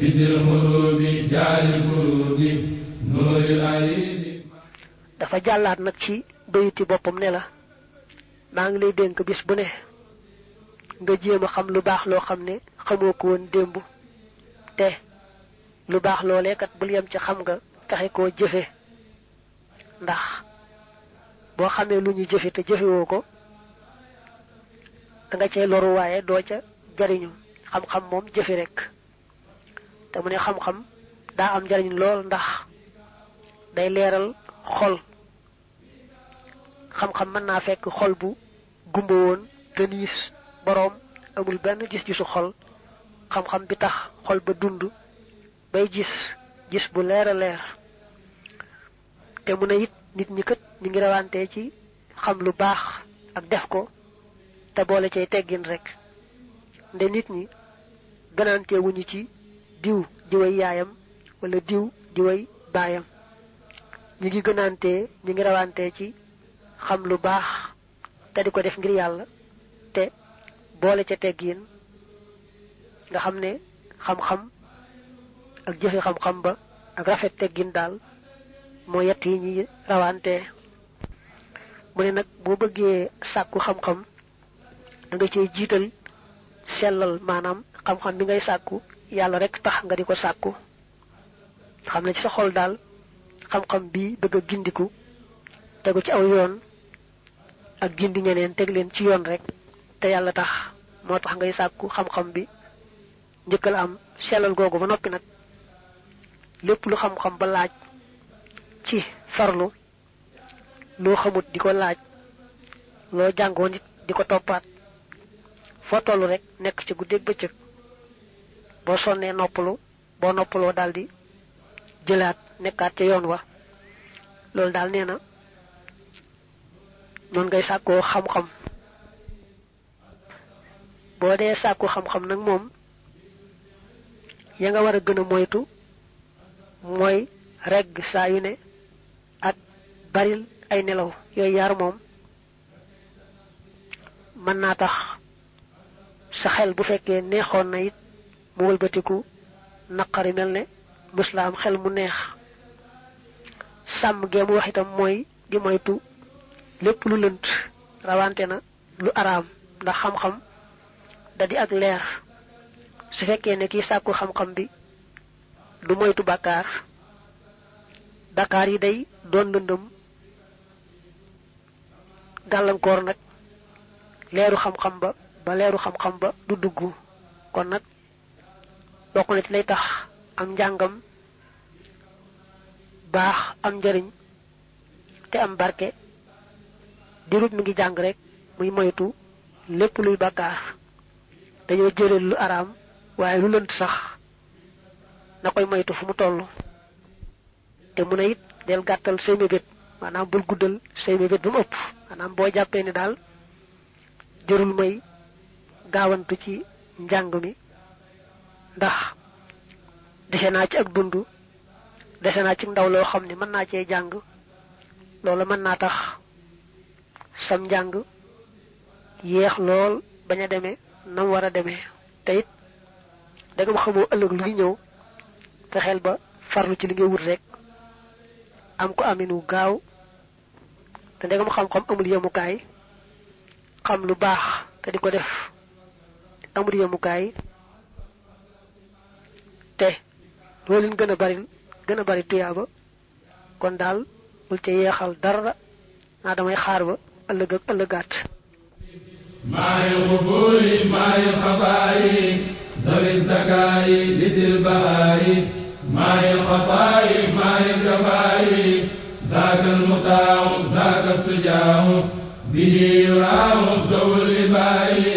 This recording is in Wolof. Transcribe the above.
bisil xurubi jaalil kurubi nuuril ariidi. dafa jàllaat nag ci bayiti boppam ne la maa ngi lay dénk bis bu ne nga jéem a xam lu baax loo xam ne xamoo ko woon démb te lu baax loolee kat bul yem ci xam nga fexe koo jëfe ndax boo xamee lu ñu jëfe te jëfewoo ko da nga cay loru waaye doo ca jariñu xam-xam moom jëfe rek te mu ne xam-xam daa am njariñ lool ndax day leeral xol xam-xam mën naa fekk xol bu gumba woon te niis boroom amul benn gis-gisu xol xam-xam bi tax xol ba dund bay gis bu leer a leer te mu ne it nit ñi kat ñu ngi rawante ci xam lu baax ak def ko te boole cay teggin rek nde nit ñi gënante wuñu ci diw diway yaayam wala diw diway baayam ñi ngi gënante ñi ngi rawante ci xam lu baax te di ko def ngir yàlla te boole ca teggin nga xam ne xam-xam ak jëfe xam-xam ba ak rafet teggin daal moo yett yi ñuy rawante mu ne nag boo bëggee sàkku xam-xam da nga cee jiital sellal maanaam xam-xam bi ngay sàkku yàlla rek tax nga di ko sàkku xam ne ci sa xol daal xam-xam bi bëgg a gindiku tegu ci aw yoon ak gindi ñeneen teg leen ci yoon rek te yàlla tax moo tax ngay sàkku xam-xam bi njëkkal am sellal googu ba noppi nag lépp lu xam-xam ba laaj ci farlu loo xamut di ko laaj loo jàngoo nit di ko toppaat foo tollu rek nekk ci guddeeg bëccëg boo sonnee noppalu boo noppaloo daldi jëlaat nekkaat ca yoon wa loolu daal nee na noonu ngay sàkkoo xam-xam boo dee sàkku xam-xam nag moom ya nga war a gën a moytu mooy regg saa yu ne ak baril ay nelaw yooyu yaar moom mën naa tax sa xel bu fekkee neexoon na it mu wëlbatiku naqari mel ne muslaam xel mu neex sàmm gee mu wax itam mooy di moytu lépp lu lënt rawante na lu araam ndax xam-xam da di ak leer su fekkee ne kii sàkku xam-xam bi du moytu bàkkaar yi day doon lëndëm gàllankoor nag leeru xam-xam ba leeru xam-xam ba du dugg kon nag bokk na ci lay tax am njàngam baax am njariñ te am barke dirut mi ngi jàng rek muy moytu lépp luy bàkkaar dañoo jëleel lu araam waaye lu lënt sax na koy moytu fu mu toll te mu ne it del gàttal say mébét maanaam bul guddal say mébét ba mu ëpp maanaam boo jàppee ni daal jërul may gaawantu ci njàng mi ndax dese naa ci ak dund dese naa ci ndaw loo xam ne mën naa cee jàng loolu mën naa tax sam njàng yéex lool bañ a demee nam war a demee te it da nga xamoo ëllëg lu ngi ñëw fexeel ba farlu ci li ngay wut rek am ko aminu gaaw te ndegam xam-xam amul yemukaay xam lu baax te di ko def amul yemukaay te loolu leen gën a bari tuyaaba kon daal bul ca yeexal dara naa damay xaar ba ëllëg ak ëllëgaat maayil xufuuri maayil xafaayi zawi zakaayi lisil bahaayi maayil xataayi maayil jafaayi zaakal mutaahu zaaka sujaahu bihi yuraahu zawul ibaayi